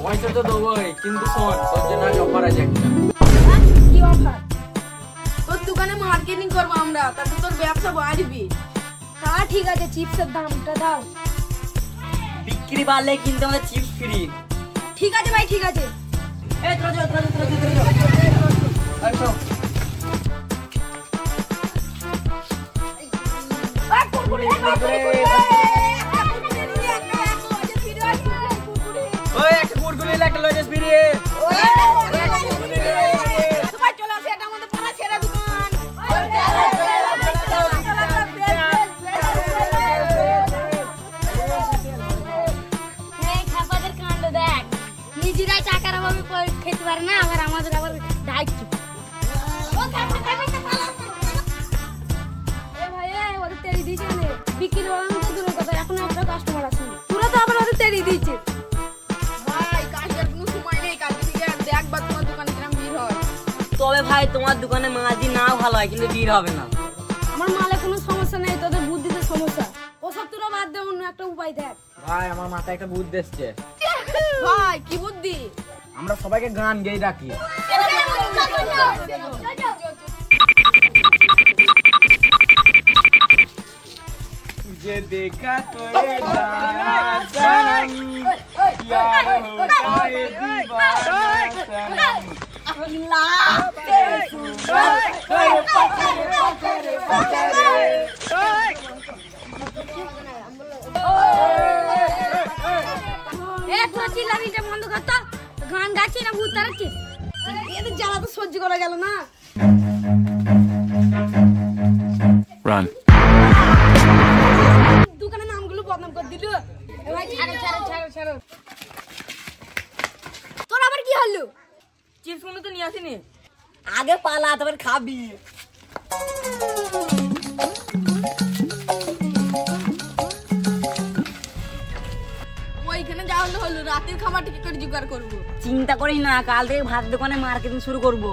পয়সা তো দেবোই, কিন্তু শোন, তোর জন্য আগে অফার আছে একটা। কি অফার? তোর দোকানে মার্কেটিং করবো আমরা, তাতে তোর ব্যবসা বাড়বি। হ্যাঁ ঠিক আছে, চিপসের দামটা দাও। বিক্রি বাড়লে কিন্তু আমাদের চিপস ফ্রি। ঠিক আছে ভাই, ঠিক আছে। এই তোরা যা, আসো। ওই একটা কুরকুরে একটা লজেস ফ্রি। নিজেরাই টাকার অভাবে খেতে পারে না, আবার আমাদের আবার দায়িত্ব। ওদের তেড়ি দিয়েছে, বিক্রি তো দূরের কথা, এখন একটা কাস্টমার আছে, তোরা তো আবার ওদের তেড়ি দিয়েছে। ভাই কাজের কোনো সময় নেই, কালকে থেকে দেখবা তোমার দোকানে কিরম ভিড় হয়। তবে ভাই তোমার দোকানে মাঝি না ভালো হয়, কিন্তু ভিড় হবে না। আমার মালে কোনো সমস্যা নেই, তোদের বুদ্ধিতে সমস্যা। ওসব তোরা বাদ দে, অন্য একটা উপায় দেখ। ভাই আমার মাথায় একটা বুদ্ধি এসছে। ভাই কি বুদ্ধি? আমরা সবাইকে গান গেয়ে ডাকি। तुझे देखा तो ये जाना सनम, यार हो गए दीवाना सनम। তোরা চিল্লামিটা বন্ধ কর তো, গান গাচ্ছি না ভূত তাড়াচ্ছিস? এদের জ্বালা তো সহ্য করা গেল না। Run. দোকানের নামগুলো বদনাম করে দিল। ভাই ছাড়ো। তোর আবার কি হলো? চিপস গুলো তো নিয়ে আসিনি। আগে পালা, তারপর খাবি। ওইখানে যাওয়া হলো, রাতের খাবারটা কি করে জোগাড় করবো? চিন্তা করিস না, কাল থেকে ভাত দোকানে মার্কেটিং শুরু করবো।